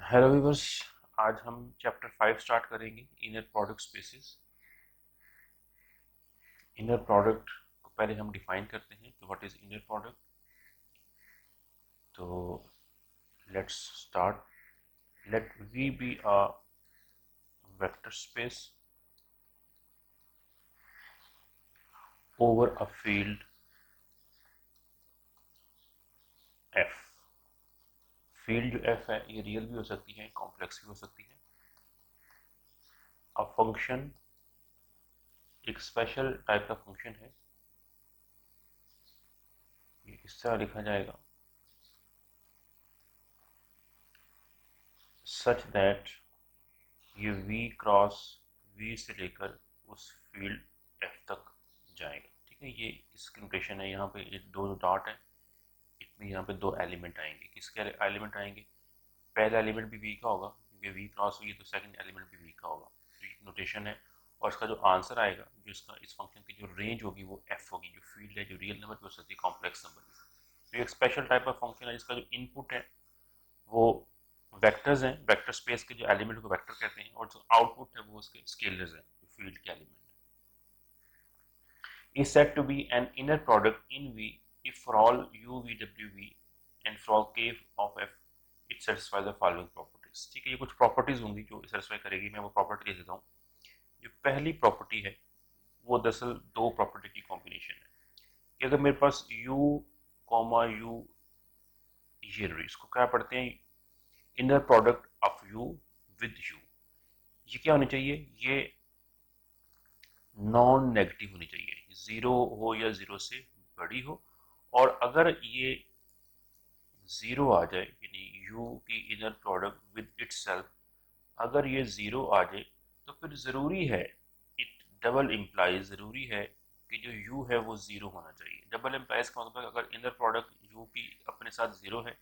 Hello viewers. आज हम chapter 5 start करेंगे, inner product spaces. Inner product को पहले हम डिफाइन करते हैं कि व्हाट इज इनर प्रोडक्ट। तो let's start. Let V be a vector space over a field F. Field जो एफ है ये रियल भी हो सकती है, कॉम्प्लेक्स भी हो सकती है। अ फंक्शन एक स्पेशल टाइप का फंक्शन है, ये इस तरह लिखा जाएगा, सच दैट ये v क्रॉस v से लेकर उस फील्ड f तक जाएगा। ठीक है, ये इसकी नोटेशन है। यहाँ पे ये दो डॉट है, इसमें यहाँ पे दो एलिमेंट आएंगे। किसके एलिमेंट आएंगे? पहला एलिमेंट भी v का होगा क्योंकि v क्रॉस हुई है, तो सेकंड एलिमेंट भी v का होगा। तो ये नोटेशन है। और इसका जो आंसर आएगा, जो इसका इस फंक्शन की जो रेंज होगी वो f होगी। जो फील्ड है जो रियल नंबर भी हो सकती है, कॉम्प्लेक्स नंबर भी। तो ये एक स्पेशल टाइप ऑफ फंक्शन है जिसका जो इनपुट है वो वेक्टर्स हैं। वेक्टर स्पेस के जो एलिमेंट को वेक्टर कहते हैं, और जो आउटपुट है वो उसके स्केलर्स हैं, जो फील्ड के element is said to be an inner product in V if for all u v w v and for all k of f it satisfies the following properties। ठीक है, ये कुछ प्रॉपर्टीज होंगी जो satisfy करेगी। मैं वो प्रॉपर्टी दे देता हूँ। जो पहली प्रॉपर्टी है वो दरअसल दो प्रॉपर्टी की कॉम्बिनेशन है कि अगर मेरे पास u कॉमा u, ये इसको क्या पढ़ते हैं, inner product of u with u। ये क्या होनी चाहिए? ये नॉन नेगेटिव होनी चाहिए, जीरो हो या जीरो से बड़ी हो। और अगर ये जीरो आ जाए, यानी u की इनर प्रोडक्ट विद इटसेल्फ अगर ये जीरो आ जाए, तो फिर जरूरी है, इट डबल इम्प्लाइज, जरूरी है कि जो u है वो जीरो होना चाहिए। डबल इम्प्लाइज का मतलब अगर इनर प्रोडक्ट u की अपने साथ जीरो है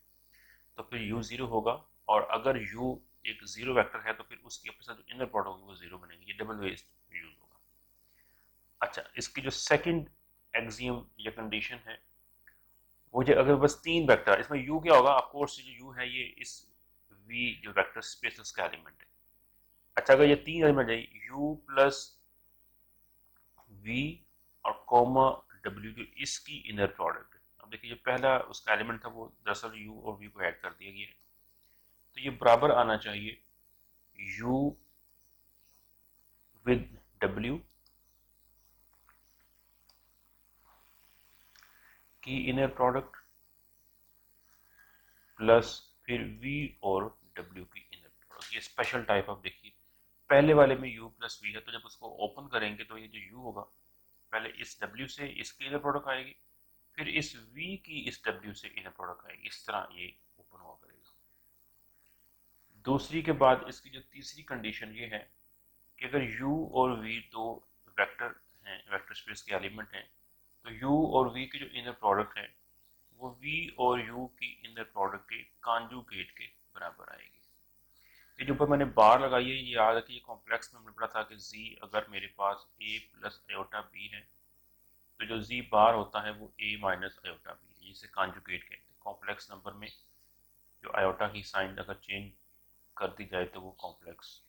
तो फिर u जीरो होगा, और अगर u एक जीरो वेक्टर है तो फिर उसकी अपने साथ जो इनर प्रोडक्ट होगी वो जीरो बनेगी। ये डबल वेज यूज होगा। अच्छा, इसकी जो सेकंड एक्सियम या कंडीशन है वो, जो अगर बस तीन वेक्टर, इसमें u क्या होगा? ऑफ कोर्स जो u है ये इस v जो वेक्टर स्पेस उसका एलिमेंट है। अच्छा, अगर ये तीन एलिमेंट है u प्लस v और कॉमा w, जो इसकी इनर प्रोडक्ट है। अब देखिए जो पहला उसका एलिमेंट था वो दरअसल u और v को ऐड कर दिया गया है, तो ये बराबर आना चाहिए u विद w की इनर प्रोडक्ट प्लस फिर v और w की इनर प्रोडक्ट। ये स्पेशल टाइप ऑफ, देखिए पहले वाले में u प्लस v है, तो जब उसको ओपन करेंगे तो ये जो u होगा पहले इस w से इसकी इनर प्रोडक्ट आएगी, फिर इस v की इस w से इनर प्रोडक्ट आएगी। इस तरह ये ओपन हुआ करेगा। दूसरी के बाद इसकी जो तीसरी कंडीशन ये है कि अगर u और v दो वेक्टर हैं, वेक्टर स्पेस के एलिमेंट हैं, तो u और v की जो इनर प्रोडक्ट है वो v और u की इनर प्रोडक्ट के कॉन्जुगेट के बराबर आएगी। ये जो ऊपर मैंने बार लगाई है, ये याद है कि ये कॉम्प्लेक्स में हमने पढ़ा था कि z अगर मेरे पास a प्लस आयोटा b है, तो जो z बार होता है वो a माइनस आयोटा b है। इसे कॉन्जुगेट कहते हैं। कॉम्प्लेक्स नंबर में जो आयोटा की साइन अगर चेंज कर दी जाए तो वो कॉम्प्लेक्स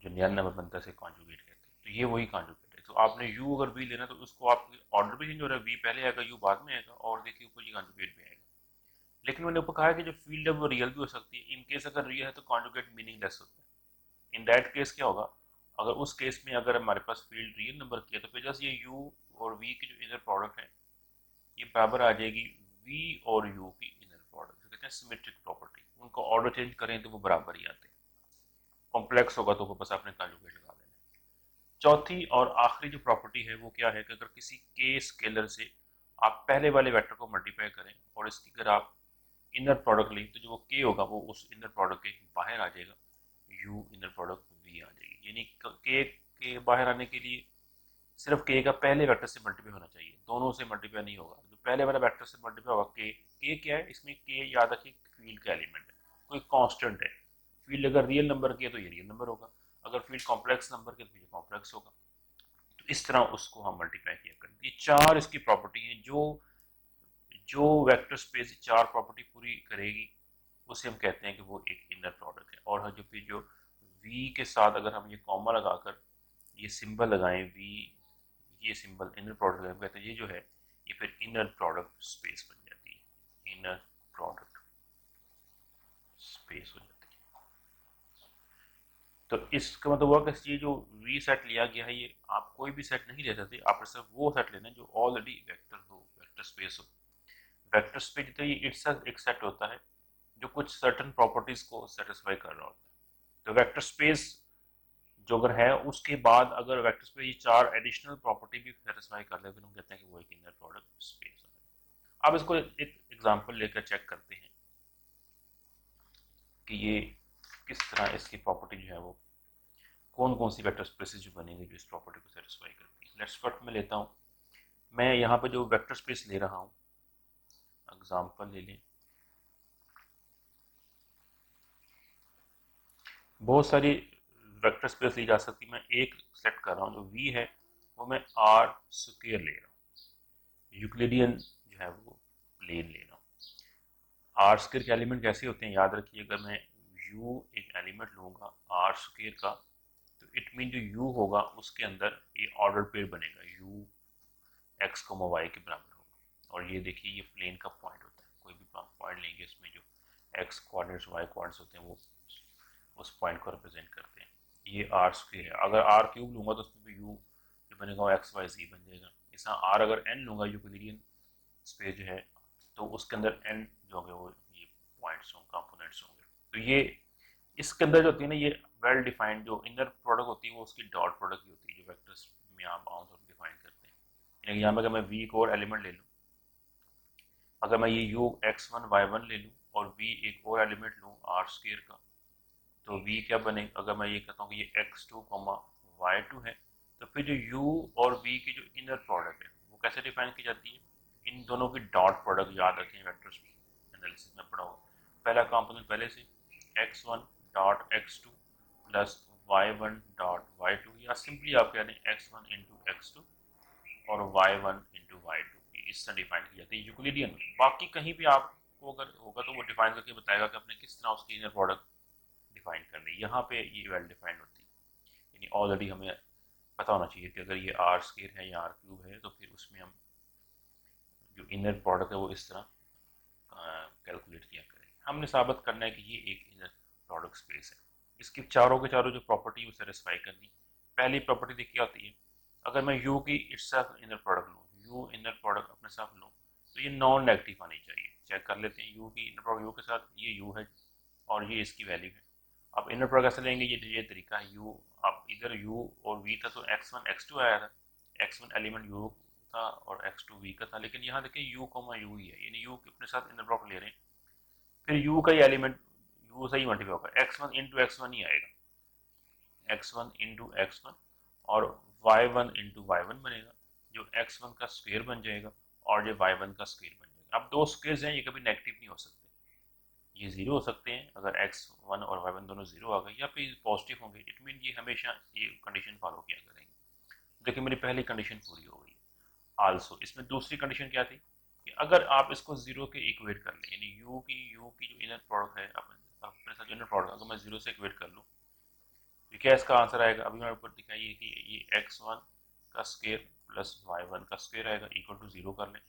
जो नया नंबर बनता है उसे कॉन्जुगेट कहते हैं। तो ये वही कॉन्जुगेट है। तो आपने u अगर v लेना तो उसको आपकी ऑर्डर भी चेंज हो रहा है, v पहले आएगा u बाद में आएगा, और देखिए ऊपर ये कॉन्जुगेट भी आएगा। लेकिन मैंने ऊपर कहा है कि जो फील्ड है वो रियल भी हो सकती है। इन केस अगर रियल है तो कॉन्जुगेट मीनिंगलेस होता है। इन दैट केस क्या होगा? अगर उस केस में अगर हमारे पास फील्ड रियल नंबर की है तो फिर जस्ट ये u और v की जो इनर प्रोडक्ट है ये बराबर आ जाएगी v और u की इनर प्रोडक्ट, जो कहते हैं सिमेट्रिक प्रॉपर्टी। उनको ऑर्डर चेंज करें तो वो बराबर ही आते हैं। कॉम्प्लेक्स होगा तो वो बस आपने कॉन्जुगेट लगा देना है। चौथी और आखिरी जो प्रॉपर्टी है वो क्या है कि अगर किसी के स्केलर से आप पहले वाले वेक्टर को मल्टीप्लाई करें और इसकी अगर आप इनर प्रोडक्ट लें, तो जो वो के होगा वो उस इनर प्रोडक्ट के बाहर आ जाएगा, यू इनर प्रोडक्ट वी आ जाएगी। यानी के बाहर आने के लिए सिर्फ के का पहले वेक्टर से मल्टीप्लाई होना चाहिए, दोनों से मल्टीप्लाई नहीं होगा। जो पहले वाला वेक्टर से मल्टीप्लाई होगा के क्या है? इसमें के याद रखिए फील्ड का एलिमेंट है, कोई कांस्टेंट है। फील्ड अगर रियल नंबर की है तो ये रियल नंबर होगा, अगर फील्ड कॉम्प्लेक्स नंबर की तो ये कॉम्प्लेक्स होगा। तो इस तरह उसको हम मल्टीप्लाई किया करें। ये चार इसकी प्रॉपर्टी है। जो जो वेक्टर स्पेस चार प्रॉपर्टी पूरी करेगी उसे हम कहते हैं कि वो एक इनर प्रोडक्ट है। और जो फिर जो वी के साथ अगर हम ये कॉमा लगाकर ये सिंबल लगाएं वी, ये सिंबल इनर प्रोडक्ट हम कहते हैं ये जो है ये फिर इनर प्रोडक्ट स्पेस बन जाती है, इनर प्रोडक्ट स्पेस हो जाती है। तो इसका मतलब हुआ कि ये जो वी सेट लिया गया है ये आप कोई भी सेट नहीं ले सकते, आप सिर्फ वो सेट लेना जो ऑलरेडी वेक्टर हो, वेक्टर स्पेस हो। वेक्टर स्पेस तो ये इट्सल्फ एक सेट होता है जो कुछ सर्टेन प्रॉपर्टीज को सेटिस्फाई कर रहा होता है। तो वेक्टर स्पेस जो अगर है उसके बाद अगर वेक्टर स्पेस ये चार एडिशनल प्रॉपर्टी भी सेटिस्फाई कर ले फिर हम कहते हैं कि वो एक इनर प्रोडक्ट स्पेस है। अब इसको एक एग्जांपल लेकर चेक करते हैं कि ये किस तरह इसकी प्रॉपर्टी जो है वो कौन कौन सी वेक्टर स्पेसेस जो बनेंगे जो इस प्रॉपर्टी को सेटिस्फाई करती है। लेट्स फर्स्ट मैं लेता हूँ, मैं यहाँ पे जो वेक्टर स्पेस ले रहा हूँ एग्जांपल ले लें, बहुत सारी वेक्टर स्पेस ली जा सकती, मैं एक सेलेक्ट कर रहा हूँ जो वी है वो मैं आर स्क्वायर ले रहा हूँ, यूक्लिडियन जो है वो प्लेन ले रहा हूँ। आर स्क्वायर के एलिमेंट कैसे होते हैं याद रखिए, अगर मैं यू एक एलिमेंट लूँगा आर स्क्वायर का तो इट मीन जो यू होगा उसके अंदर ये ऑर्डर पेयर बनेगा, यू एक्स को वाई के बराबर होगा। और ये देखिए ये प्लेन का पॉइंट होता है, कोई भी पॉइंट लेंगे इसमें जो एक्स कोऑर्डिनेट्स वाई कोऑर्डिनेट्स होते हैं वो उस पॉइंट को रिप्रेजेंट करते हैं। ये आर स्क्वायर है, अगर आर क्यूब लूंगा तो उसमें भी यू जो बनेगा वो एक्स वाई जी बन जाएगा। इस आर अगर एन लूंगा यूक्लिडियन स्पेस जो है तो उसके अंदर एन जो होंगे वो ये पॉइंट्स होंगे, कंपोनेंट्स होंगे। तो ये इसके अंदर जो होती है ना ये वेल डिफाइंड जो इनर प्रोडक्ट होती है वो उसकी डॉट प्रोडक्ट ही होती है जो वेक्टर्स में आप आमतौर पर डिफाइन करते हैं। यहाँ पर अगर मैं वी को और एलिमेंट ले लूँ, अगर मैं ये U X one Y one ले लूँ और वी एक और एलिमेंट लूँ आर स्क्वायर का तो v क्या बने, अगर मैं ये कहता हूँ कि ये x2 y2 है तो फिर जो u और v की जो इनर प्रोडक्ट है वो कैसे डिफाइन की जाती है, इन दोनों की डॉट प्रोडक्ट याद रखें वेक्टर एनालिसिस में पढ़ा होगा। पहला कंपोनेंट पहले से x1 dot x2 plus y1 dot y2, या सिंपली आप कह रहे हैं x1 इंटू x2 और y1 इंटू y2 इस तरह डिफाइन की जाती है यूक्लिडियन। बाकी कहीं भी आपको अगर होगा तो वो डिफाइन करके बताएगा कि आपने किस तरह उसकी इनर प्रोडक्ट डिफाइन करनी है। यहाँ पे ये वेल डिफाइंड होती है, यानी ऑलरेडी हमें पता होना चाहिए कि अगर ये आर स्क्वायर है या आर क्यूब है तो फिर उसमें हम जो इनर प्रोडक्ट है वो इस तरह कैलकुलेट किया करेंगे। हमने साबित करना है कि ये एक इनर प्रोडक्ट स्पेस है, इसकी चारों के चारों जो प्रॉपर्टी वो सेटिस्फाई करनी। पहली प्रॉपर्टी देखिए क्या होती है, अगर मैं यू की इटसेल्फ इनर प्रोडक्ट लूँ, यू इनर प्रोडक्ट अपने साथ लूँ तो ये नॉन नेगेटिव आनी चाहिए। चेक कर लेते हैं यू की इनर प्रोडक्ट यू के साथ ये यू है और ये इसकी वैल्यू है। आप इनर प्रोडक्ट कैसे लेंगे, ये तरीका है, यू आप इधर यू और वी था तो x1 x2 आया था, x1 एलिमेंट यू था और x2 वी का था, लेकिन यहाँ देखिए यू कॉमा यू ही है, यानी यू अपने साथ इनर प्रोडक्ट ले रहे हैं फिर यू का ही एलिमेंट यू से ही मल्टीप्लाई होगा, x1 इंटू x1 ही आएगा, x1 इंटू x1 और y1 इंटू y1 बनेगा जो x1 का स्क्वायर बन जाएगा और ये y1 का स्क्वायर बन जाएगा। अब दो स्क्वायर्स हैं ये कभी नेगेटिव नहीं हो सकते, ये जीरो हो सकते हैं अगर x1 और y1 दोनों जीरो आ गए या फिर पॉजिटिव होंगे, इट मीन ये हमेशा ये कंडीशन फॉलो किया करेंगे। देखिए मेरी पहली कंडीशन पूरी हो गई है। आल्सो इसमें दूसरी कंडीशन क्या थी कि अगर आप इसको जीरो के इक्वेट कर लें, यानी यू की जो इनर प्रोडक्ट है अपने साथ इनर प्रोडक्ट अगर मैं जीरो से इक्वेट कर लूँ तो क्या इसका आंसर आएगा, अभी मैंने ऊपर दिखाई कि ये x1 का स्क्वायर प्लस y1 का स्क्वायर आएगा इक्वल टू जीरो कर लें।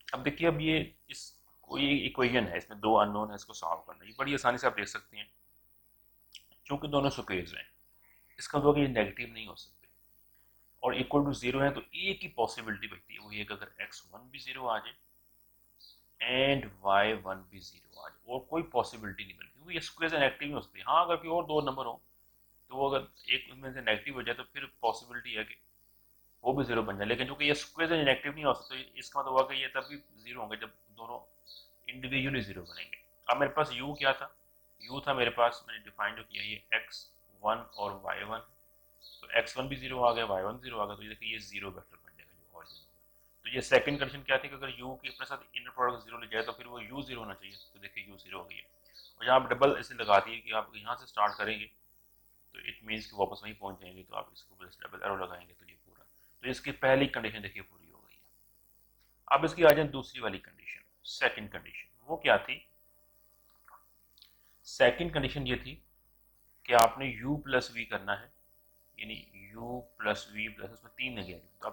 अब देखिए अब ये इस कोई इक्वेशन है इसमें दो अननोन है, इसको सॉल्व करना ये बड़ी आसानी से आप देख सकते हैं, चूंकि दोनों स्क्वेयर्स हैं इसका मतलब ये नेगेटिव नहीं हो सकते और इक्वल टू जीरो है तो एक ही पॉसिबिलिटी बचती है, वो ये कि अगर x1 भी जीरो आ जाए एंड y1 भी जीरो आ जाए और कोई पॉसिबिलिटी नहीं बनती क्योंकि ये स्क्वेयर्स नेगेटिव नहीं हो सकते। हाँ अगर कोई और दो नंबर हो तो वो अगर एक में से नेगेटिव हो जाए तो फिर पॉसिबिलिटी है कि वो भी जीरो बन जाए, लेकिन चूंकि ये स्क्वेयर नेगेटिव नहीं हो सकते इसका मतलब हुआ कि ये तभी जीरो होंगे जब दोनों इंडिविजुअली जीरो बनेंगे। अब मेरे पास u क्या था, u था मेरे पास, मैंने डिफाइन जो किया ये x1 और y1, तो x1 भी जीरो आ गया y1 जीरो आ गया, तो ये देखिए ये जीरो वेक्टर बन जाएगा जो ऑरिजिन होगा। तो ये सेकंड कंडीशन क्या थी कि अगर u के अपने साथ इनर प्रोडक्ट जीरो ले जाए तो फिर वो u जीरो होना चाहिए, तो देखिए u जीरो हो गई है। और यहाँ आप डबल ऐसे लगा दिए कि आप यहाँ से स्टार्ट करेंगे तो इट मीन्स कि वापस वहीं पहुंच जाएंगे, तो आप इसको बस डबल एरो लगाएंगे तो ये पूरा, तो इसकी पहली कंडीशन देखिए पूरी हो गई है। अब इसकी आ जाए दूसरी वाली कंडीशन, सेकंड कंडीशन वो क्या थी, सेकंड कंडीशन ये थी कि आपने u प्लस वी करना है, यानी u प्लस वी प्लस, उसमें 3 लगे। तो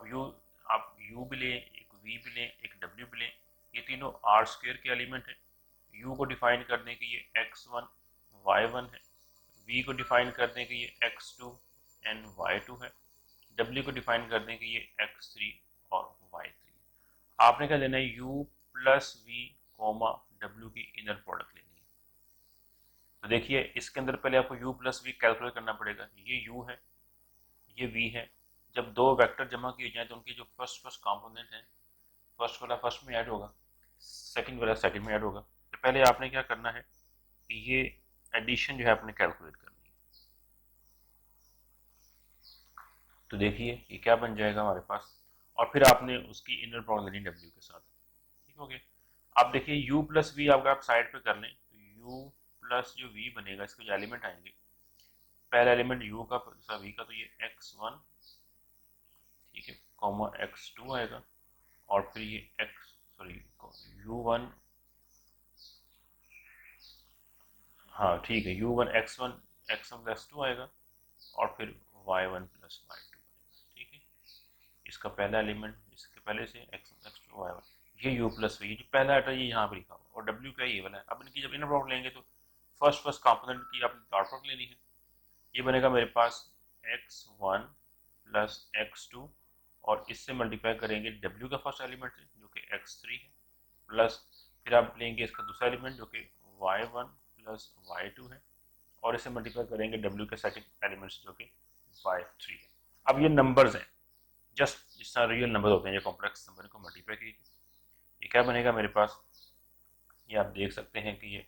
आप u भी लें, एक v भी लें, एक w भी लें, ये तीनों आर स्क्वायर के एलिमेंट हैं। u को डिफाइन करने के ये x1 y1 है, v को डिफाइन करने के ये x2 एंड y2 है, w को डिफाइन करने के ये x3 और y3 है। आपने क्या लेना है, u plus V comma w की इनर प्रोडक्ट लेनी है। तो देखिए इसके अंदर पहले आपको u प्लस वी कैलकुलेट करना पड़ेगा। ये u है, ये v है। जब दो वेक्टर जमा किए जाएं तो उनके जो फर्स्ट कंपोनेंट है, फर्स्ट वाला फर्स्ट में ऐड होगा, सेकंड वाला सेकंड में ऐड होगा। तो पहले आपने क्या करना है कि ये एडिशन जो है आपने कैलकुलेट करनी है। तो देखिए ये क्या बन जाएगा हमारे पास, और फिर आपने उसकी इनर प्रोडक्ट लेनी w के साथ। ठीक हो गया। आप देखिए u प्लस वी अगर आप साइड पे कर लें तो u प्लस जो v बनेगा, इसके जो एलिमेंट आएंगे, पहला एलिमेंट u का दूसरा v का, तो ये x1, ठीक है, कॉमा x2 आएगा, और फिर ये u1, हाँ ठीक है, u1 x1 प्लस 2 आएगा, और फिर y1 प्लस y2 बनेगा। ठीक है, इसका पहला एलिमेंट, इसके पहले से x1 x2 y1, ये u प्लस v, जो पहला एटा ये यहाँ पर लिखा हुआ, और w का ये वाला है। अब इनकी जब इनर प्रोडक्ट लेंगे तो फर्स्ट कंपोनेंट की आपने डॉट प्रोडक्ट लेनी है। ये बनेगा मेरे पास x1 प्लस x2, और इससे मल्टीप्लाई करेंगे w का फर्स्ट एलिमेंट है जो कि x3 है, प्लस फिर आप लेंगे इसका दूसरा एलिमेंट जो कि y1 प्लस y2 है, और इसे मल्टीप्लाई करेंगे w के सेकंड एलिमेंट से जो कि y3 है। अब ये नंबर्स हैं, जस्ट जिस तरह रियल नंबर होते हैं, ये कॉम्प्लेक्स नंबर को मल्टीप्लाई कीजिए। ये क्या बनेगा मेरे पास, ये आप देख सकते हैं कि ये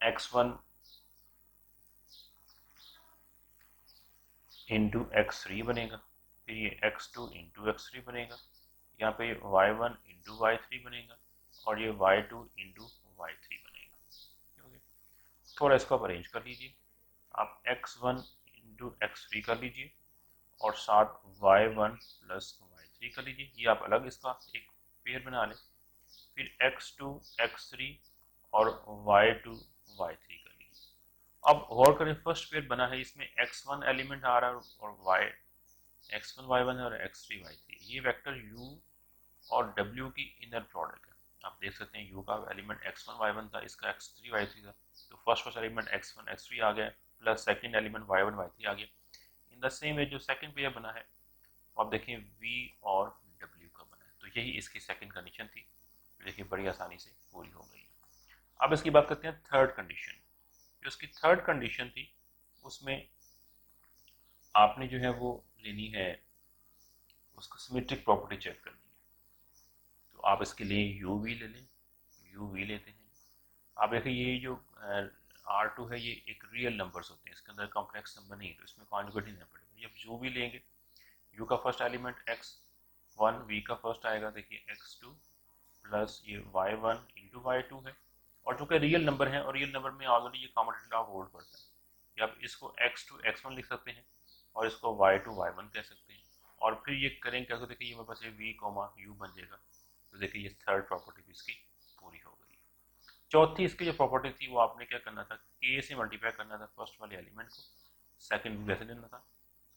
x1 इंटू x3 बनेगा, फिर ये x2 इंटू x3 बनेगा, यहाँ पे y1 इंटू y3 बनेगा, और ये y2 इंटू y3 बनेगा। थोड़ा इसको आप अरेंज कर लीजिए। आप x1 इंटू x3 कर लीजिए, और साथ y1 प्लस y3 कर लीजिए। ये आप अलग इसका एक पेयर बना लें। फिर x2 x3 और y2 y3 कर लीजिए। अब गौर करें, फर्स्ट पेयर बना है, इसमें x1 एलिमेंट आ रहा है और x1 y1 है और x3 y3। ये वेक्टर u और w की इनर प्रोडक्ट है। आप देख सकते हैं u का एलिमेंट x1 y1 था, इसका x3 y3 था, तो फर्स्ट एलिमेंट x1 x3 आ गया, plus second element y1 y3 आ गया। इन द सेम वे जो सेकंड पेयर बना है, आप देखिए v और w का बना है। तो यही इसकी सेकंड कंडीशन थी, देखिए बड़ी आसानी से पूरी हो गई। अब इसकी बात करते हैं थर्ड कंडीशन। जो उसकी थर्ड कंडीशन थी, उसमें आपने जो है वो लेनी है, उसको सिमेट्रिक प्रॉपर्टी चेक करनी है। तो आप इसके लिए यू वी ले लें, यू वी लेते हैं। आप देखिए ये जो R2 है, ये एक रियल नंबर्स होते हैं, इसके अंदर कॉम्प्लेक्स नंबर नहीं है, तो इसमें कॉन्जुगेट ही नहीं पड़ेगा। जब यू वी लेंगे, यू का फर्स्ट एलिमेंट x1, वी का फर्स्ट आएगा देखिए x2, प्लस ये y1 इंटू y2 है, और चूंकि रियल नंबर है, और रियल नंबर में ऑलरेडी ये कॉमन लॉ होल्ड करता है, कि आप इसको x2 x1 लिख सकते हैं, और इसको y2 y1 कह सकते हैं। और फिर ये करेंगे क्या, तो देखिए ये मेरे पास v कोमा यू बन जाएगा। तो देखिए ये थर्ड प्रॉपर्टी भी इसकी पूरी हो गई। चौथी इसकी जो प्रॉपर्टी थी, वो आपने क्या करना था, k से मल्टीप्लाई करना था फर्स्ट वाले एलिमेंट को, सेकंड वैसे लेना था।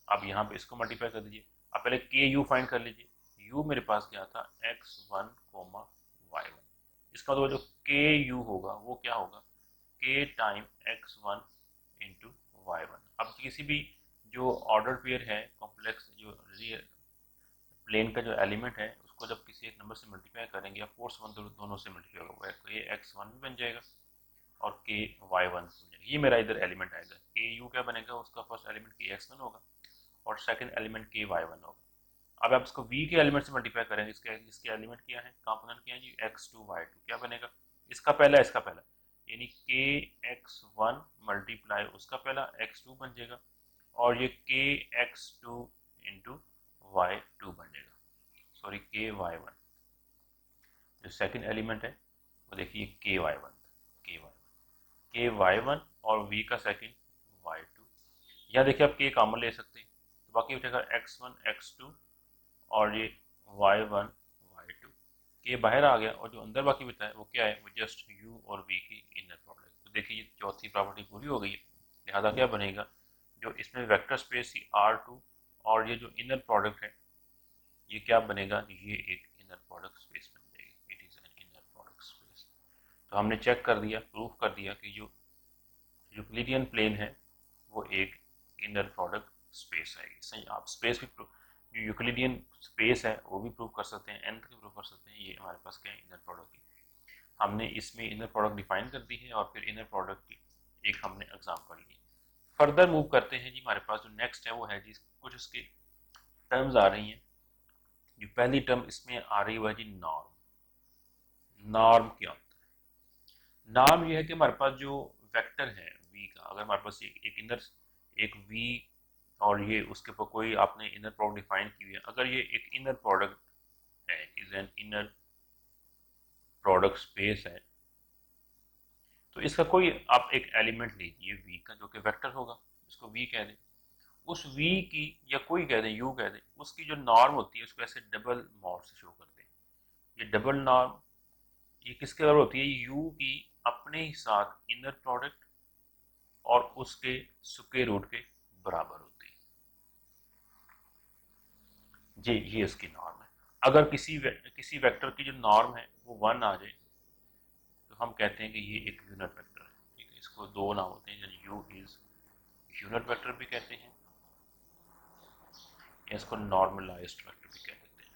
अब यहाँ पे इसको मल्टीप्लाई कर दीजिए। अब पहले के यू फाइंड कर लीजिए। यू मेरे पास क्या था, x1 कोमा y1। इसका मतलब जो के यू होगा वो क्या होगा, k time x1 into y1। अब किसी भी जो ऑर्डर पेयर है, कॉम्प्लेक्स जो रियल प्लेन का जो एलिमेंट है, उसको जब किसी एक नंबर से मल्टीप्लाई करेंगे, या फोर्स वन दोनों से मल्टीप्लाई होगा, के x1 भी बन जाएगा और के y1 बन जाएगा। ये मेरा इधर एलिमेंट आएगा। के यू क्या बनेगा, उसका फर्स्ट एलिमेंट के x1 होगा, और सेकंड एलिमेंट के y1 होगा। अब आप इसको v के एलिमेंट से मल्टीप्लाई करेंगे, इसके एलिमेंट क्या है, कंपोनेंट क्या है जी, x2 y2। क्या बनेगा, इसका पहला, यानी के x1 मल्टीप्लाई उसका पहला x2 बन जाएगा, और ये के x2 इंटू y2 बन जाएगा, सॉरी के y1। जो सेकंड एलिमेंट है वो देखिए के y1 और v का सेकंड y2। यहाँ देखिए आप के कॉमन ले सकते हैं, तो बाकी बचेगा x1 x2 और ये y1 y2। के बाहर आ गया, और जो अंदर बाकी बचा है वो क्या है, वो जस्ट u और v की इनर प्रोडक्ट। तो देखिए ये चौथी प्रॉपर्टी पूरी हो गई है। लिहाजा क्या बनेगा, जो इसमें वेक्टर स्पेस थी R2 और ये जो इनर प्रोडक्ट है ये क्या बनेगा, ये एक इनर प्रोडक्ट स्पेस बन जाएगी। It is an inner product space. तो हमने चेक कर दिया, प्रूफ कर दिया कि जो यूक्लिडियन प्लेन है वो एक इनर प्रोडक्ट स्पेस है। सही, आप स्पेस भी जो यूक्लिडियन स्पेस है वो भी प्रूव कर सकते हैं, nth भी प्रूव कर सकते हैं। ये हमारे पास क्या है, इनर प्रोडक्ट की हमने इसमें इनर प्रोडक्ट डिफाइन कर दी है और फिर इनर प्रोडक्ट की एक हमने एग्जांपल ली। फर्दर मूव करते हैं जी, हमारे पास जो नेक्स्ट है वो है जी कुछ इसके टर्म्स आ रही हैं। जो पहली टर्म इसमें आ रही है जी नॉर्म। नॉर्म क्या होता है, नॉर्म ये है कि हमारे पास जो वेक्टर है v का, अगर हमारे पास एक इनर एक v और ये उसके ऊपर कोई आपने इनर प्रोडक्ट डिफाइन की हुई है, अगर ये एक इनर प्रोडक्ट है, is an inner product space है, तो इसका कोई आप एक एलिमेंट लीजिए v का जो कि वेक्टर होगा, इसको v कह दें। उस v की या कोई कह दें u कह दें, उसकी जो नॉर्म होती है उसको ऐसे डबल मॉड से शो करते हैं। ये डबल नॉर्म ये किसके बराबर होती है, u की अपने ही साथ इनर प्रोडक्ट और उसके स्क्वायर रूट के बराबर होती है। ये इसकी नॉर्म है। अगर किसी वेक्टर की जो नॉर्म है वो 1 आ जाए तो हम कहते हैं कि ये एक यूनिट वेक्टर है। ठीक है, इसको दो नाम होते हैं, u इज यूनिट वेक्टर भी कहते हैं या इसको नॉर्मलाइज्ड वेक्टर भी कह देते हैं।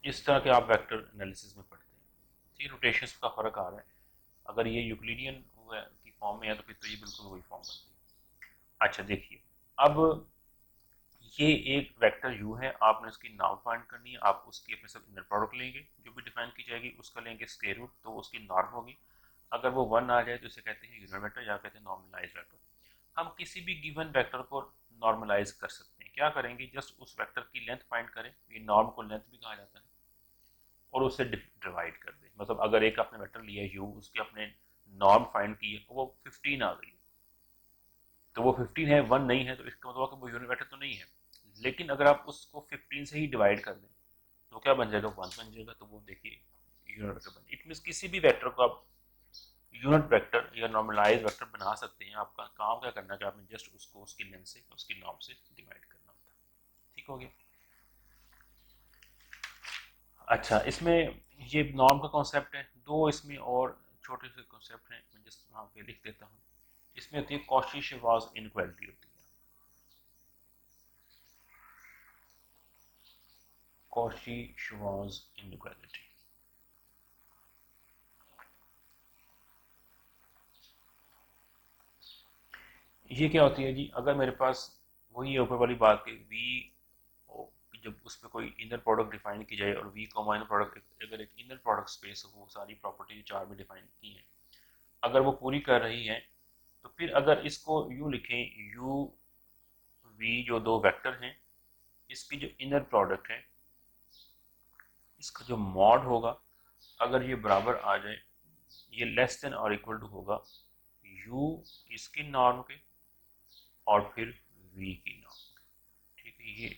इस तरह के आप वेक्टर एनालिसिस में पढ़ते हैं। ठीक, रोटेशंस का फर्क आ रहा है। अगर ये यूक्लिडियन की फॉर्म में है तो फिर तो ये बिल्कुल वही फॉर्म बनती है। अच्छा देखिए, अब ये एक वेक्टर u है, आपने इसकी नॉर्म फाइंड करनी है। आप उसकी अपने सब इनर प्रोडक्ट लेंगे जो भी डिफाइन की जाएगी, उसका लेंगे स्क्वायर रूट, तो उसकी नॉर्म होगी। अगर वो 1 आ जाए तो इसे कहते हैं यूनिट वेक्टर या कहते हैं नॉर्मलाइज्ड वेक्टर। हम किसी भी गिवन वेक्टर को नॉर्मलाइज कर सकते हैं। क्या करेंगे, जस्ट उस वेक्टर की लेंथ फाइंड करें, ये नॉर्म को लेंथ भी कहा जाता है, और उससे डिवाइड कर दें। मतलब अगर एक आपने वेक्टर लिया u, उसके अपने नॉर्म फाइंड की है, वो 15 आ गई, तो वो 15 है, 1 नहीं है, तो इसका मतलब कि वो यूनिट वेक्टर तो नहीं है। लेकिन अगर आप उसको 15 से ही डिवाइड कर दें तो क्या बन जाएगा, 1 बन जाएगा। तो वो देखिए यूनिट वेक्टर बन। इट मीन किसी भी वेक्टर को आप यूनिट वेक्टर या नॉर्मलाइज वेक्टर बना सकते हैं। आपका काम क्या करना है कि आपने जस्ट उसको उसकी लेंथ से, उसकी नॉर्म से डिवाइड करना होता है। ठीक हो गया। अच्छा, इसमें ये नॉर्म का कॉन्सेप्ट है। दो इसमें और छोटे से कॉन्सेप्ट हैं, मैं जिस वहाँ पे लिख देता हूँ। इसमें होती है कॉची-श्वार्ट्ज इनइक्वालिटी होती है। कॉची-श्वार्ट्ज इनइक्वालिटी ये क्या होती है जी, अगर मेरे पास वही है ऊपर वाली बात कि v जब उस पर कोई इनर प्रोडक्ट डिफाइन की जाए और v को माइनर प्रोडक्ट, अगर एक इनर प्रोडक्ट स्पेस हो, वो सारी प्रॉपर्टी जो चार में डिफाइन की हैं अगर वो पूरी कर रही है, तो फिर अगर इसको यूँ लिखें, u v जो दो वेक्टर हैं, इसकी जो इनर प्रोडक्ट है, इसका जो मॉड होगा, अगर ये बराबर आ जाए, ये लेस देन और इक्वल टू होगा u इसकी नॉर्म के और फिर v की नॉर्म। ठीक है,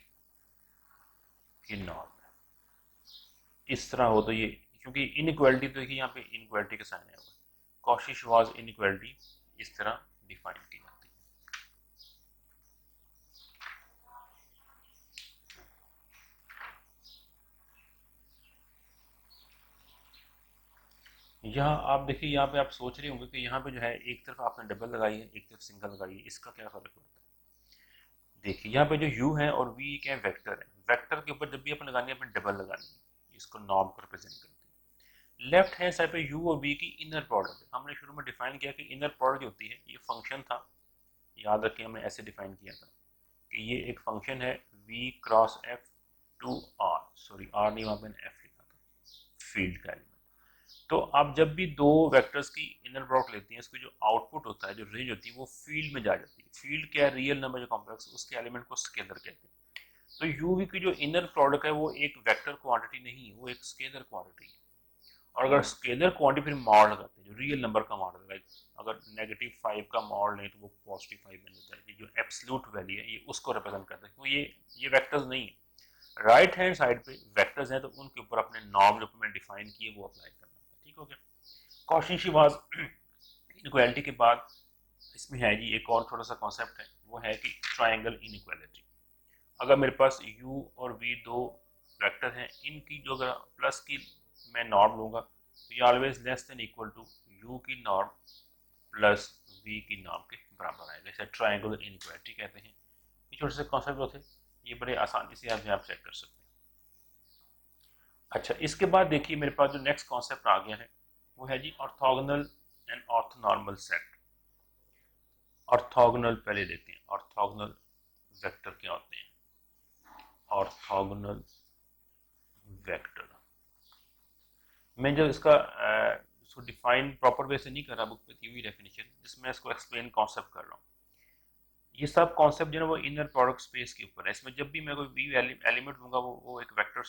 ये नॉर्म है। इस तरह हो तो ये, क्योंकि इनइक्वालिटी तो देखिए यहाँ पे इनइक्वालिटी का साइन है, कॉची-श्वार्ट्ज इनइक्वालिटी इस तरह डिफाइन की जाती है। यहाँ आप देखिए, यहाँ पे आप सोच रहे होंगे कि यहाँ पे जो है एक तरफ आपने डबल लगाई है, एक तरफ सिंगल लगाई है, इसका क्या फर्क पड़ता है। देखिए यहाँ पे जो u है और v क्या है, वेक्टर है। वेक्टर के ऊपर जब भी अपन लगानी है, अपन डबल लगानी है, इसको नॉर्म को रिप्रेजेंट करते हैं। लेफ्ट हैंड साइड पे u और v की इनर प्रोडक्ट है। हमने शुरू में डिफाइन किया कि इनर प्रोडक्ट होती है, ये फंक्शन था, याद रखिए हमने ऐसे डिफाइन किया था कि ये एक फंक्शन है v cross f to r, sorry r नहीं, वहाँ पे f लिखा था, फील्ड का एलिमेंट। तो आप जब भी दो वेक्टर्स की इनर प्रोडक्ट लेती हैं, इसकी जो आउटपुट होता है, जो रेंज होती है, वो फील्ड में जा जाती है। फील्ड क्या है, रियल नंबर जो कॉम्प्लेक्स, उसके एलिमेंट को स्केलर कहते हैं। तो यूवी की जो इनर प्रोडक्ट है वो एक वेक्टर क्वांटिटी नहीं है, वो एक स्केलर क्वांटिटी है। और अगर स्केलर क्वांटिटी फिर मॉड लगाते हैं, जो रियल नंबर का मॉड लगाए, अगर -5 का मॉड लें तो वो +5 बन जाता है। जो एब्सोल्यूट वैल्यू है, ये उसको रिप्रेजेंट करता है। तो ये वेक्टर्स नहीं है। राइट हैंड साइड पे वेक्टर्स हैं, तो उनके ऊपर अपने नॉर्म जो मैंने डिफाइन किए वो अप्लाई करना है। ठीक ठीक हो गया। कॉची-श्वार्ज़ इनइक्वालिटी के बाद इसमें है जी एक और थोड़ा सा कॉन्सेप्ट है, वो है कि ट्रायंगल इनइक्वालिटी। अगर मेरे पास u और v दो वेक्टर हैं, इनकी जो अगर प्लस की मैं नॉर्म लूँगा तो ये always less than equal to u की नॉर्म प्लस v की नॉर्म के बराबर आएगा। इसे ट्रायंगुलर इनइक्वालिटी कहते हैं। ये छोटे से कॉन्सेप्ट होते हैं, ये बड़े आसानी से आप चेक कर सकते हैं। अच्छा, इसके बाद देखिए मेरे पास जो नेक्स्ट कॉन्सेप्ट आ गया है वो है जी orthogonal and orthonormal set. Orthogonal पहले देखते हैं, ऑर्थोगोनल वेक्टर क्या होते हैं। ऑर्थोगोनल वेक्टर मैं जब इसका इसको डिफाइन प्रॉपर वे से नहीं कर रहा बुक पे दी हुई डेफिनेशन, जिसमें इसको एक्सप्लेन कॉन्सेप्ट कर रहा हूँ। ये सब कॉन्सेप्ट जो है वो इनर प्रोडक्ट स्पेस के ऊपर है। इसमें जब भी मैं कोई वी एलिमेंट लूंगा वो एक वेक्टर,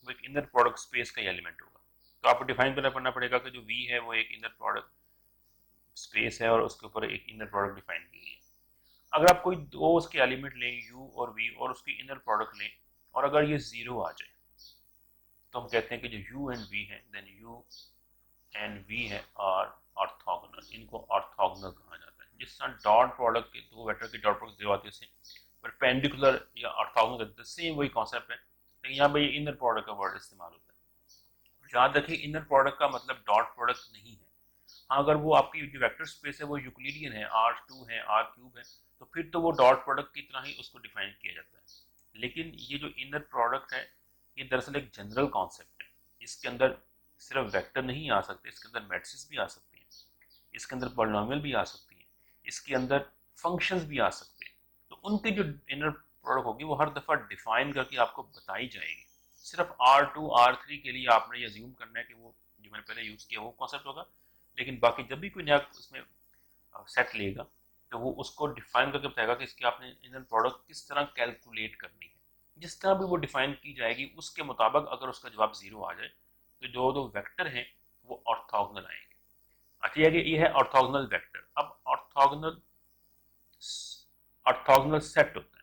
वो एक इनर प्रोडक्ट स्पेस का एलिमेंट होगा। तो आपको डिफाइन करना पड़ेगा कि जो वी है वो एक इनर प्रोडक्ट स्पेस है और उसके ऊपर एक इनर प्रोडक्ट डिफाइन की गई है। अगर आप कोई दो उसके एलिमेंट लें यू और वी और उसकी इनर प्रोडक्ट लें और अगर ये जीरो आ जाए तो हम कहते हैं कि जो यू एंड वी है देन यू एंड वी है और ऑर्थोगोनल, इनको ऑर्थोगोनल कहा जाता है। जिस तरह डॉट प्रोडक्ट के दो वेक्टर के डॉट प्रोडक्ट जीरो आते हैं परपेंडिकुलर या ऑर्थोगोनल कहते हैं, सेम वही कॉन्सेप्ट है, लेकिन यहाँ पे ये इनर प्रोडक्ट का वर्ड इस्तेमाल होता है। याद रखिए इनर प्रोडक्ट का मतलब डॉट प्रोडक्ट नहीं है। हाँ, अगर वो आपकी जो वेक्टर स्पेस है वो यूक्लिडियन है, R2 है, R³ है, तो फिर तो वो डॉट प्रोडक्ट की तरह ही उसको डिफाइन किया जाता है। लेकिन ये जो इनर प्रोडक्ट है ये दरअसल एक जनरल कॉन्सेप्ट है। इसके अंदर सिर्फ वेक्टर नहीं आ सकते, इसके अंदर मैट्रिसेस भी आ सकते हैं, इसके अंदर पॉलिनोमियल भी आ सकती हैं, इसके अंदर फंक्शंस भी आ सकते हैं। तो उनकी जो इनर प्रोडक्ट होगी वो हर दफ़ा डिफाइन करके आपको बताई जाएगी। सिर्फ R2 R3 के लिए आपने ये अज्यूम करना है कि वो जो मैंने पहले यूज़ किया वो कॉन्सेप्ट होगा, लेकिन बाकी जब भी कोई नया उसमें सेट लेगा तो वो उसको डिफाइन करके बताएगा कि इसकी आपने इनर प्रोडक्ट किस तरह कैलकुलेट करनी है। जिस तरह भी वो डिफाइन की जाएगी उसके मुताबिक अगर उसका जवाब जीरो आ जाए तो जो दो वेक्टर हैं वो ऑर्थोगोनल आएंगे। अच्छा, ये है ऑर्थोगोनल वेक्टर। अब ऑर्थोगोनल ऑर्थोगोनल सेट होता है।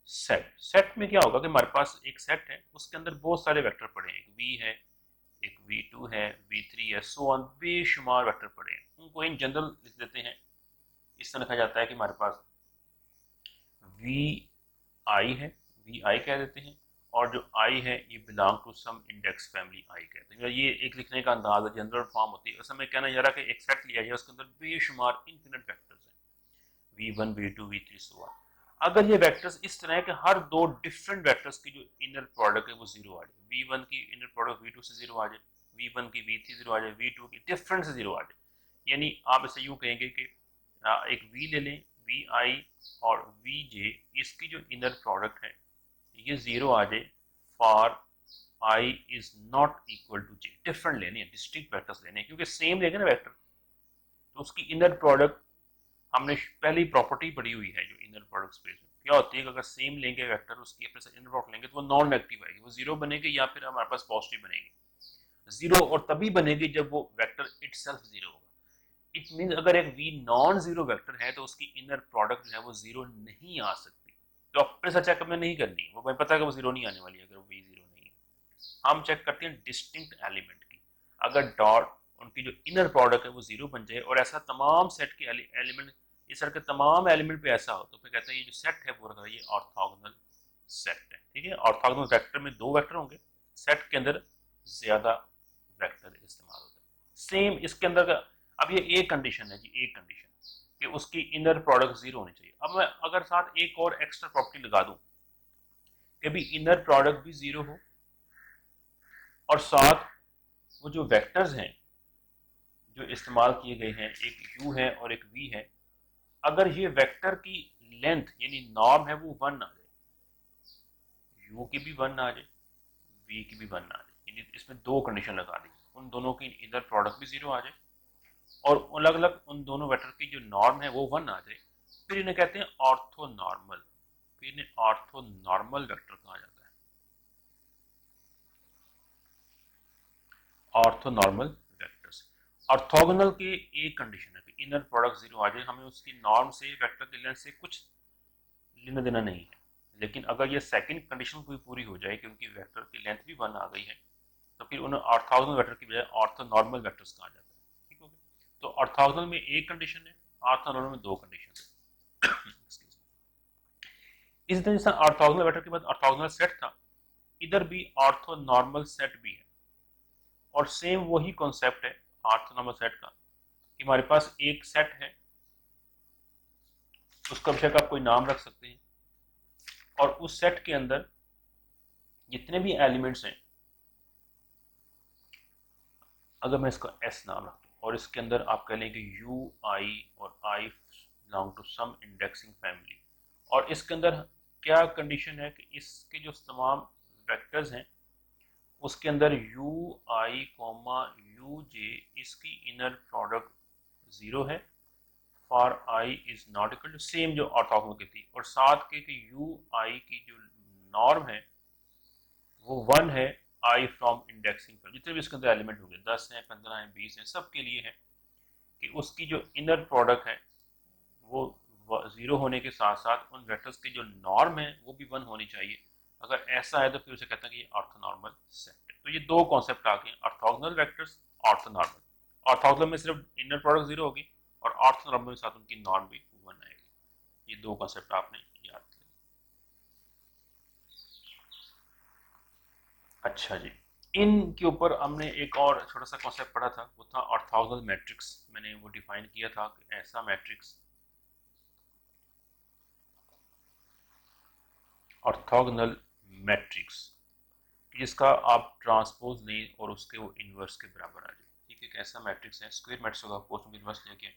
सेट में क्या होगा कि हमारे पास एक सेट है, उसके अंदर बहुत सारे वेक्टर पड़े हैं, एक वी है, एक v2 है, v3 है, सो ऑन, बेशुमार वेक्टर पड़े हैं। उनको इन जनरल लिख देते हैं। इस तरह लिखा जाता है कि हमारे पास vi है, vi कह देते हैं, और जो i है ये belong to some index family i कहते हैं। ये एक लिखने का अंदाज है, जनरल फॉर्म होती है। असल में कहना यह रहा कि एक सेट लिया जाए उसके अंदर बेशुमार इनफिनिट वेक्टर्स हैं, v1 v2 v3 so on. अगर ये वेक्टर्स इस तरह है कि हर दो डिफरेंट वेक्टर्स की जो इनर प्रोडक्ट है वो जीरो आ जाए, v1 की इनर प्रोडक्ट v2 से जीरो आ जाए, v1 की v3 जीरो आ जाए, v2 की डिफरेंट से जीरो आ जाए, यानी आप इसे यूं कहेंगे कि एक v ले लें, vi और vj, इसकी जो इनर प्रोडक्ट है ये जीरो आ जाए for i is not equal to j। Different लेने हैं, डिस्टिंक्ट वेक्टर्स लेने हैं, क्योंकि सेम लेंगे ना वेक्टर तो उसकी इनर प्रोडक्ट हमने पहली प्रॉपर्टी पढ़ी हुई है जो इनर प्रोडक्ट स्पेस में क्या होती है कि अगर सेम लेंगे वेक्टर उसकी अपने से इनर प्रोडक्ट लेंगे तो वो नॉन नेगेटिव आएगी, वो जीरो बनेगी या फिर हमारे पास पॉजिटिव बनेगी। जीरो और तभी बनेगी जब वो वेक्टर इटसेल्फ जीरो होगा। इट मीन अगर एक v नॉन जीरो वेक्टर है तो उसकी इनर प्रोडक्ट जो है वो जीरो नहीं आ सकती। तो अपने से चेक हमें नहीं करनी, वो हमें पता है कि वो जीरो नहीं आने वाली है अगर वो v जीरो नहीं है। हम चेक करते हैं डिस्टिंक्ट एलिमेंट की। अगर डॉट उनकी जो इनर प्रोडक्ट है वो जीरो बन जाए और ऐसा तमाम सेट के एलिमेंट, इस सेट के तमाम एलिमेंट पे ऐसा हो तो फिर कहते हैं ये जो सेट है पूरा ये ऑर्थोगोनल सेट है। ठीक है, ऑर्थोगोनल वेक्टर में दो वेक्टर होंगे, सेट के अंदर ज्यादा वेक्टर इस्तेमाल होता है। सेम इसके अंदर का, अब ये एक कंडीशन है जी, एक कंडीशन कि उसकी इनर प्रोडक्ट जीरो होनी चाहिए। अब मैं अगर साथ एक और एक्स्ट्रा प्रॉपर्टी लगा दूं कि भी इनर प्रोडक्ट भी जीरो हो और साथ वो जो वेक्टर्स हैं जो इस्तेमाल किए गए हैं, एक u है और एक v है, अगर ये वेक्टर की लेंथ यानी नॉर्म है वो वन आ जाए, u की भी वन आ जाए, v की भी वन आ जाए, यानी इसमें दो कंडीशन लगा दी, उन दोनों की इधर प्रोडक्ट भी जीरो आ जाए और अलग अलग उन दोनों वेक्टर की जो नॉर्म है वो वन आ जाए, फिर इन्हें कहते हैं ऑर्थोनॉर्मल। फिर इन्हें ऑर्थोनॉर्मल वेक्टर कहा जाता है, ऑर्थोनॉर्मल वेक्टर्स। ऑर्थोगोनल की एक कंडीशन है कि इनर प्रोडक्ट जीरो आ जाए, हमें उसकी नॉर्म से वेक्टर की लेंथ से कुछ लेना देना नहीं है। लेकिन अगर ये सेकंड कंडीशन भी पूरी हो जाए कि उनकी वेक्टर की लेंथ भी वन आ गई है तो फिर उन्हें ऑर्थोगोनल वेक्टर की बजाय ऑर्थोनॉर्मल वेक्टर्स कहा जाता है। ठीक हो गया। तो ऑर्थोगोनल में एक कंडीशन है, ऑर्थोनॉर्मल में दो कंडीशन है। इसी तरह जैसा ऑर्थोगोनल वेक्टर के बाद ऑर्थोगोनल सेट था, इधर भी ऑर्थोनॉर्मल सेट भी है, और सेम वही कॉन्सेप्ट है ऑर्थोनॉर्मल सेट का कि हमारे पास एक सेट है, उसका बेशक आप कोई नाम रख सकते हैं, और उस सेट के अंदर जितने भी एलिमेंट्स हैं, अगर मैं इसका एस नाम रख दूं और इसके अंदर आप कह लें कि यू आई और I belong to some indexing family, और इसके अंदर क्या कंडीशन है कि इसके जो तमाम वेक्टर्स हैं उसके अंदर U I comma U J इसकी इनर प्रोडक्ट जीरो है for I is not equal to same जो ऑर्थोगोनल की थी, और साथ के कि यू आई की जो नॉर्म है वो 1 है आई फ्रॉम इंडेक्सिंग पर, जितने भी इसके अंदर एलिमेंट होंगे 10 हैं 15 हैं 20 हैं, सब के लिए है कि उसकी जो इनर प्रोडक्ट है वो जीरो होने के साथ साथ उन वेक्टर्स की जो नॉर्म है वो भी 1 होनी चाहिए। अगर ऐसा है तो फिर उसे कहते हैं कि ये ऑर्थोनॉर्मल सेट है। तो ये दो कॉन्सेप्ट आ गए, ऑर्थोगोनल वेक्टर्स, ऑर्थोनॉर्मल। ऑर्थोगोनल में सिर्फ इनर प्रोडक्ट जीरो होगी और ऑर्थोनॉर्मल के साथ उनकी नॉर्म भी 1 आएगी। ये दो कॉन्सेप्ट आपने याद किया। अच्छा जी, इनके ऊपर हमने एक और छोटा सा कॉन्सेप्ट पढ़ा था, वो था ऑर्थोगोनल मैट्रिक्स। मैंने वो डिफाइन किया था कि ऐसा मैट्रिक्स ऑर्थोगोनल मैट्रिक्स जिसका आप ट्रांसपोज लें और उसके वो इन्वर्स के बराबर आ जाए। ठीक है, एक ऐसा मैट्रिक्स है, स्क्वायर मैट्रिक्स होगा, पोस्ट में इन्वर्स लेके,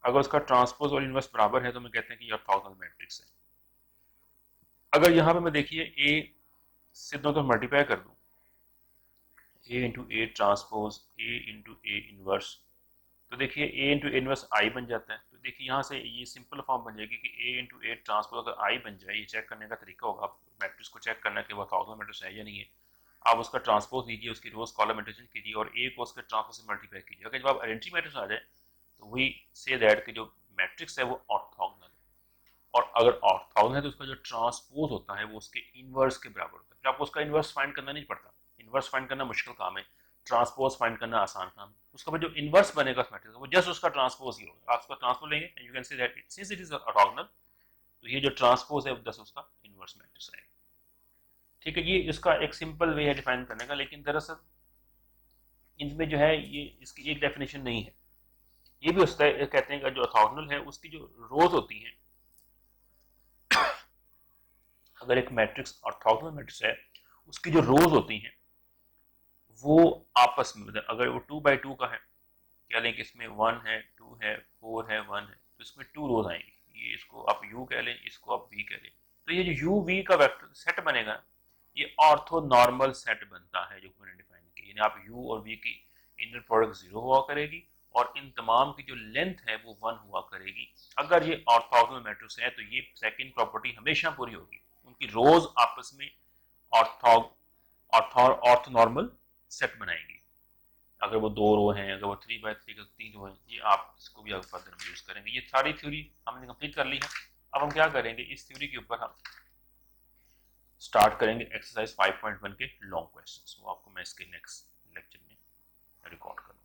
अगर उसका ट्रांसपोज और इन्वर्स बराबर है तो हम कहते हैं कि ये ऑर्थोगोनल मैट्रिक्स है। अगर यहाँ पे मैं देखिए ए से दोनों तो मल्टीप्लाई कर दूं, A into A transpose A into A inverse, तो देखिए ए इंटू ए इनवर्स आई बन जाता है। तो देखिए यहाँ से ये सिंपल फॉर्म बन जाएगी कि ए इंटू ए ट्रांसपोज अगर आई बन जाए, ये चेक करने का तरीका होगा, आप मैट्रिक्स को चेक करना कि वो ऑर्थोगोनल मैट्रिक्स है या नहीं है। आप उसका ट्रांसपोज लीजिए, उसकी रोज कॉलम इंटरचेंज कीजिए और ए को उसके ट्रांसपोज से मल्टीप्लाई कीजिए। अगर जब आप आइडेंटिटी मैट्रिक्स आ जाए तो वी से दैट कि जो मैट्रिक्स है वो ऑर्थोगोनल है, और अगर ऑर्थोगोनल है तो उसका जो ट्रांसपोज होता है वो उसके इनवर्स के बराबर होता है। फिर आपको उसका इनवर्स फाइंड करना नहीं पड़ता, इनवर्स फाइंड करना मुश्किल काम है, ट्रांसपोज फाइंड करना आसान काम है। उसका जो इनवर्स बनेगा उस मैट्रिक्स वो जस्ट उसका ट्रांसपोज ही होगा। आप उसका ट्रांसपोज लेंगे and you can say that it since it is orthogonal, तो ये जो ट्रांसपोज है दस उसका इनवर्स मैट्रिक्स आएगा। ठीक है, ये इसका एक सिंपल वे है डिफाइन करने का, लेकिन दरअसल इनमें जो है ये इसकी एक डेफिनेशन नहीं है। ये भी होता है, कहते हैं कि जो ऑर्थोगोनल है उसकी जो रोज होती हैं, अगर एक मैट्रिक्स ऑर्थोगोनल मैट्रिक्स है उसकी जो रोज होती हैं वो आपस में, मतलब अगर वो 2 by 2 का है, कह लें कि इसमें 1 है 2 है 4 है 1 है, तो इसमें 2 रोज आएंगी। ये इसको आप u कह लें, इसको आप v कह लें, तो ये जो u v का वेक्टर सेट बनेगा ये ऑर्थोनॉर्मल सेट बनता है जो मैंने डिफाइन किया। यानी आप u और v की इनर प्रोडक्ट 0 हुआ करेगी और इन तमाम की जो लेंथ है वो 1 हुआ करेगी। अगर ये ऑर्थोगोनल मैट्रिक्स है तो ये सेकंड प्रॉपर्टी हमेशा पूरी होगी, उनकी रोज आपस में ऑर्थोनॉर्मल सेट बनाएंगी। अगर वो 2 रो हैं, अगर वो 3 by 3 का 3 रो हैं, ये आप इसको भी आगे फर्दर यूज करेंगे। ये सारी थ्योरी हमने कंप्लीट कर ली है। अब हम क्या करेंगे, इस थ्योरी के ऊपर हम स्टार्ट करेंगे एक्सरसाइज 5.1 के लॉन्ग क्वेश्चंस। वो आपको मैं इसके नेक्स्ट लेक्चर में रिकॉर्ड करूँगा।